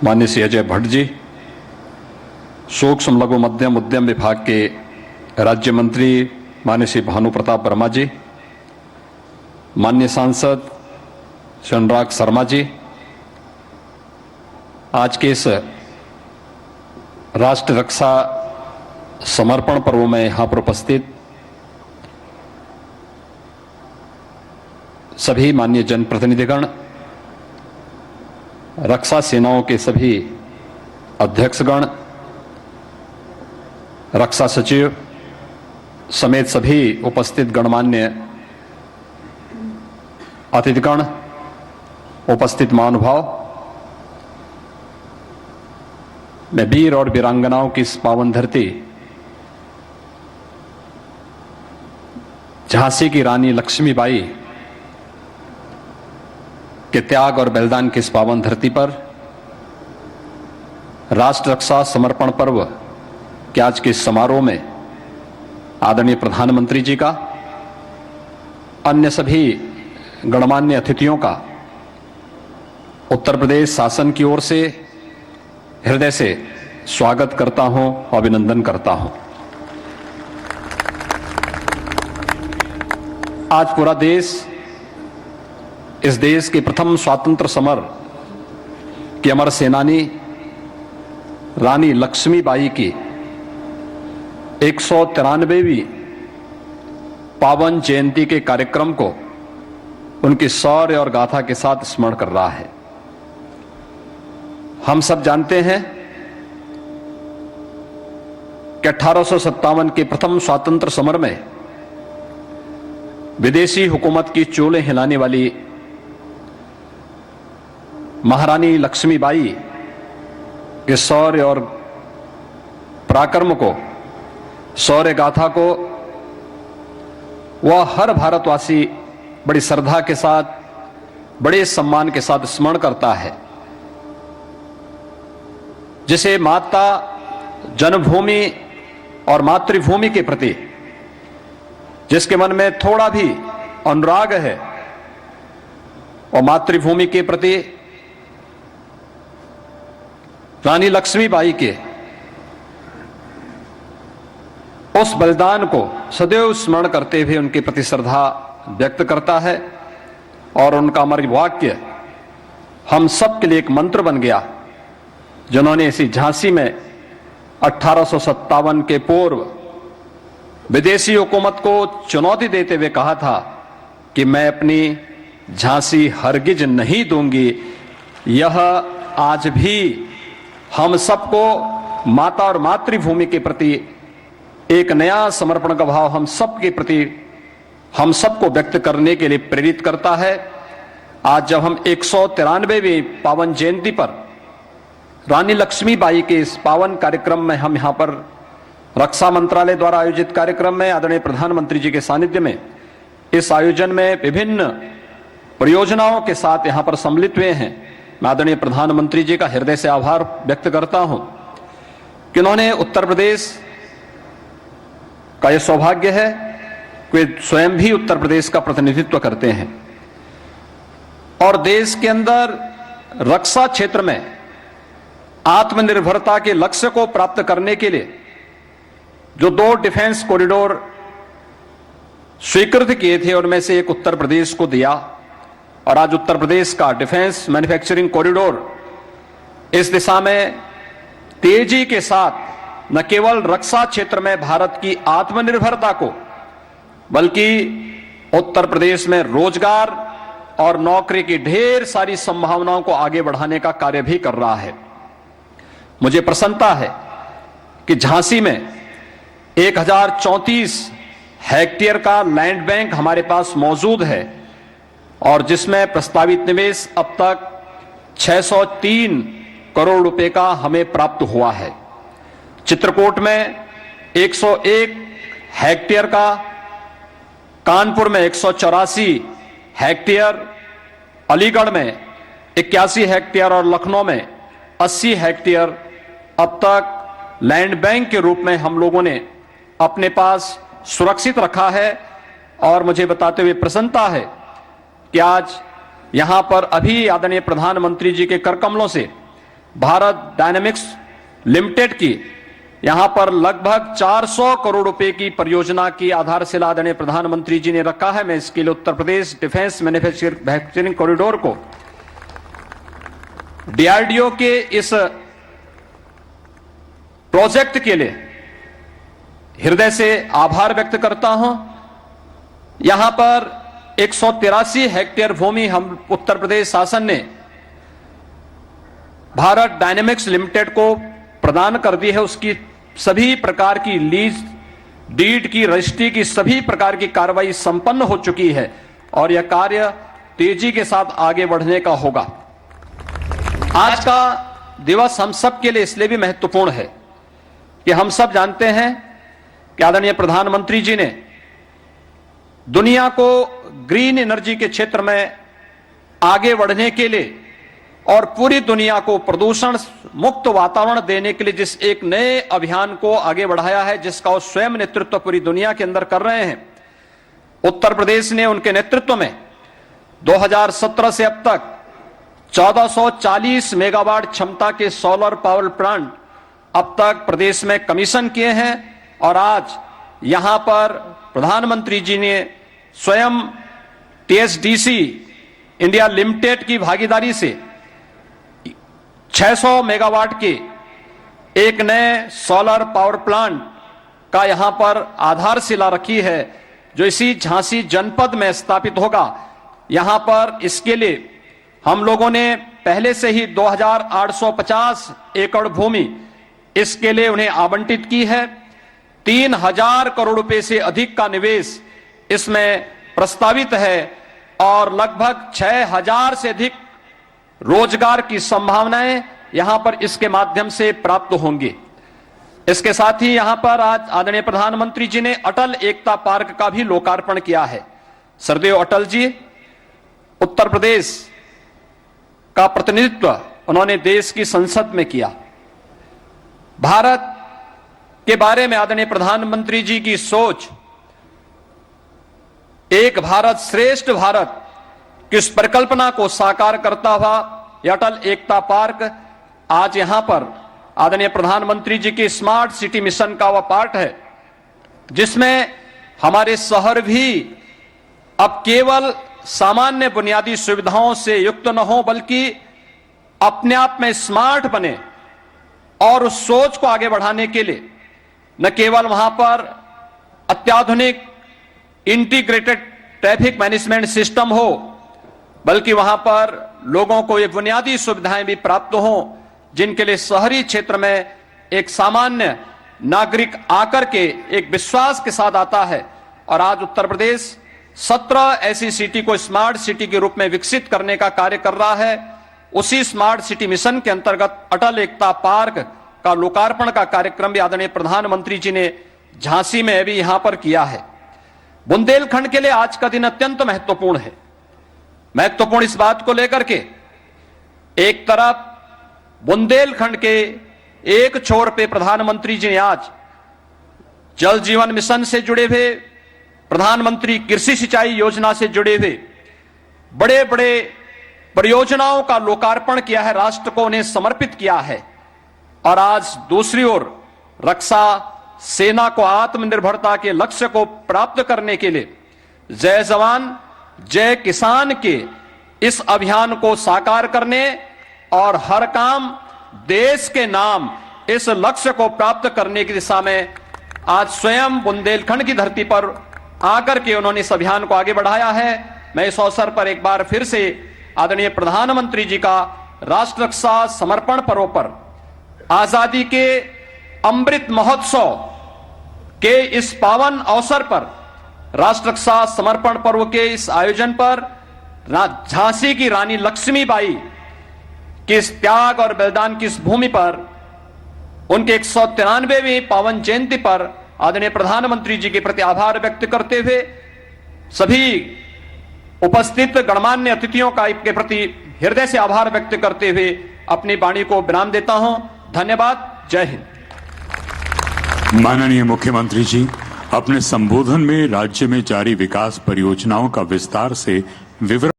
माननीय श्री अजय भट्ट जी, सूक्ष्म लघु मध्यम उद्यम विभाग के राज्य मंत्री माननीय श्री भानु प्रताप वर्मा जी, माननीय सांसद श्री अनुराग शर्मा जी, आज के इस राष्ट्र रक्षा समर्पण पर्व में यहाँ पर उपस्थित सभी माननीय जनप्रतिनिधिगण, रक्षा सेनाओं के सभी अध्यक्षगण, रक्षा सचिव समेत सभी उपस्थित गणमान्य अतिथिगण, उपस्थित महानुभाव, मैं वीर और वीरांगनाओं की इस पावन धरती झांसी की रानी लक्ष्मीबाई के त्याग और बलिदान की इस पावन धरती पर राष्ट्र रक्षा समर्पण पर्व के आज के इस समारोह में आदरणीय प्रधानमंत्री जी का, अन्य सभी गणमान्य अतिथियों का उत्तर प्रदेश शासन की ओर से हृदय से स्वागत करता हूं, अभिनंदन करता हूं। आज पूरा देश इस देश के प्रथम स्वतंत्र समर की अमर सेनानी रानी लक्ष्मीबाई की 193वीं पावन जयंती के कार्यक्रम को उनकी शौर्य और गाथा के साथ स्मरण कर रहा है। हम सब जानते हैं कि 1857 के प्रथम स्वतंत्र समर में विदेशी हुकूमत की चोलें हिलाने वाली महारानी लक्ष्मीबाई के शौर्य और पराक्रम को, शौर्य गाथा को वह हर भारतवासी बड़ी श्रद्धा के साथ, बड़े सम्मान के साथ स्मरण करता है। जिसे माता जन्मभूमि और मातृभूमि के प्रति जिसके मन में थोड़ा भी अनुराग है और मातृभूमि के प्रति रानी लक्ष्मीबाई के उस बलिदान को सदैव स्मरण करते हुए उनके प्रति श्रद्धा व्यक्त करता है। और उनका अमर वाक्य हम सब के लिए एक मंत्र बन गया, जिन्होंने इसी झांसी में 1857 के पूर्व विदेशी हुकूमत को चुनौती देते हुए कहा था कि मैं अपनी झांसी हरगिज नहीं दूंगी। यह आज भी हम सबको माता और मातृभूमि के प्रति एक नया समर्पण का भाव हम सबके प्रति हम सबको व्यक्त करने के लिए प्रेरित करता है। आज जब हम 193वीं पावन जयंती पर रानी लक्ष्मीबाई के इस पावन कार्यक्रम में हम यहाँ पर रक्षा मंत्रालय द्वारा आयोजित कार्यक्रम में आदरणीय प्रधानमंत्री जी के सानिध्य में इस आयोजन में विभिन्न परियोजनाओं के साथ यहाँ पर सम्मिलित हुए हैं, मैं आदरणीय प्रधानमंत्री जी का हृदय से आभार व्यक्त करता हूं कि उन्होंने उत्तर प्रदेश का यह सौभाग्य है कि वे स्वयं भी उत्तर प्रदेश का प्रतिनिधित्व करते हैं और देश के अंदर रक्षा क्षेत्र में आत्मनिर्भरता के लक्ष्य को प्राप्त करने के लिए जो 2 डिफेंस कॉरिडोर स्वीकृत किए थे उनमें से एक उत्तर प्रदेश को दिया। और आज उत्तर प्रदेश का डिफेंस मैन्युफैक्चरिंग कॉरिडोर इस दिशा में तेजी के साथ न केवल रक्षा क्षेत्र में भारत की आत्मनिर्भरता को, बल्कि उत्तर प्रदेश में रोजगार और नौकरी की ढेर सारी संभावनाओं को आगे बढ़ाने का कार्य भी कर रहा है। मुझे प्रसन्नता है कि झांसी में 1034 हेक्टेयर का लैंड बैंक हमारे पास मौजूद है और जिसमें प्रस्तावित निवेश अब तक 603 करोड़ रुपए का हमें प्राप्त हुआ है। चित्रकूट में 101 हेक्टेयर का, कानपुर में 184 हेक्टेयर, अलीगढ़ में 81 हेक्टेयर और लखनऊ में 80 हेक्टेयर अब तक लैंड बैंक के रूप में हम लोगों ने अपने पास सुरक्षित रखा है। और मुझे बताते हुए प्रसन्नता है कि आज यहां पर अभी आदरणीय प्रधानमंत्री जी के कर कमलों से भारत डायनेमिक्स लिमिटेड की यहां पर लगभग 400 करोड़ रुपए की परियोजना की आधारशिला आदरणीय प्रधानमंत्री जी ने रखा है। मैं इसके लिए Uttar Pradesh defence manufacturing corridor को डीआरडीओ के इस प्रोजेक्ट के लिए हृदय से आभार व्यक्त करता हूं। यहां पर 183 हेक्टेयर भूमि हम उत्तर प्रदेश शासन ने भारत डायनेमिक्स लिमिटेड को प्रदान कर दी है। उसकी सभी प्रकार की लीज डीड की रजिस्ट्री की सभी प्रकार की कार्रवाई संपन्न हो चुकी है और यह कार्य तेजी के साथ आगे बढ़ने का होगा। आज का दिवस हम सब के लिए इसलिए भी महत्वपूर्ण है कि हम सब जानते हैं कि आदरणीय प्रधानमंत्री जी ने दुनिया को ग्रीन एनर्जी के क्षेत्र में आगे बढ़ने के लिए और पूरी दुनिया को प्रदूषण मुक्त वातावरण देने के लिए जिस एक नए अभियान को आगे बढ़ाया है, जिसका वो स्वयं नेतृत्व पूरी दुनिया के अंदर कर रहे हैं, उत्तर प्रदेश ने उनके नेतृत्व में 2017 से अब तक 1440 मेगावाट क्षमता के सोलर पावर प्लांट अब तक प्रदेश में कमीशन किए हैं और आज यहां पर प्रधानमंत्री जी ने स्वयं टीएसडीसी इंडिया लिमिटेड की भागीदारी से 600 मेगावाट के एक नए सोलर पावर प्लांट का यहां पर आधारशिला रखी है, जो इसी झांसी जनपद में स्थापित होगा। यहां पर इसके लिए हम लोगों ने पहले से ही 2850 एकड़ भूमि इसके लिए उन्हें आवंटित की है। 3000 करोड़ रुपए से अधिक का निवेश इसमें प्रस्तावित है और लगभग 6000 से अधिक रोजगार की संभावनाएं यहां पर इसके माध्यम से प्राप्त होंगी। इसके साथ ही यहां पर आज आदरणीय प्रधानमंत्री जी ने अटल एकता पार्क का भी लोकार्पण किया है। सरदेव अटल जी उत्तर प्रदेश का प्रतिनिधित्व उन्होंने देश की संसद में किया। भारत के बारे में आदरणीय प्रधानमंत्री जी की सोच एक भारत श्रेष्ठ भारत कि इस परिकल्पना को साकार करता हुआ यह अटल एकता पार्क आज यहां पर आदरणीय प्रधानमंत्री जी के स्मार्ट सिटी मिशन का वह पार्ट है, जिसमें हमारे शहर भी अब केवल सामान्य बुनियादी सुविधाओं से युक्त न हो, बल्कि अपने आप में स्मार्ट बने और उस सोच को आगे बढ़ाने के लिए न केवल वहां पर अत्याधुनिक इंटीग्रेटेड ट्रैफिक मैनेजमेंट सिस्टम हो, बल्कि वहां पर लोगों को ये बुनियादी सुविधाएं भी प्राप्त हों, जिनके लिए शहरी क्षेत्र में एक सामान्य नागरिक आकर के एक विश्वास के साथ आता है। और आज उत्तर प्रदेश 17 ऐसी सिटी को स्मार्ट सिटी के रूप में विकसित करने का कार्य कर रहा है। उसी स्मार्ट सिटी मिशन के अंतर्गत अटल एकता पार्क का लोकार्पण का कार्यक्रम भी आदरणीय प्रधानमंत्री जी ने झांसी में भी यहां पर किया है। बुंदेलखंड के लिए आज का दिन अत्यंत महत्वपूर्ण है। महत्वपूर्ण इस बात को लेकर के एक तरफ बुंदेलखंड के एक छोर पे प्रधानमंत्री जी ने आज जल जीवन मिशन से जुड़े हुए, प्रधानमंत्री कृषि सिंचाई योजना से जुड़े हुए बड़े बड़े परियोजनाओं का लोकार्पण किया है, राष्ट्र को उन्हें समर्पित किया है। और आज दूसरी ओर रक्षा सेना को आत्मनिर्भरता के लक्ष्य को प्राप्त करने के लिए जय जवान जय किसान के इस अभियान को साकार करने और हर काम देश के नाम इस लक्ष्य को प्राप्त करने की दिशा में आज स्वयं बुंदेलखंड की धरती पर आकर के उन्होंने इस अभियान को आगे बढ़ाया है। मैं इस अवसर पर एक बार फिर से आदरणीय प्रधानमंत्री जी का राष्ट्र रक्षा समर्पण पर्व पर आजादी के अमृत महोत्सव के इस पावन अवसर पर राष्ट्र रक्षा समर्पण पर्व के इस आयोजन पर झांसी की रानी लक्ष्मीबाई के इस त्याग और बलिदान की इस भूमि पर उनके 193वीं पावन जयंती पर आदरणीय प्रधानमंत्री जी के प्रति आभार व्यक्त करते हुए सभी उपस्थित गणमान्य अतिथियों का के प्रति हृदय से आभार व्यक्त करते हुए अपनी वाणी को विराम देता हूं। धन्यवाद। जय हिंद। माननीय मुख्यमंत्री जी अपने संबोधन में राज्य में जारी विकास परियोजनाओं का विस्तार से विवरण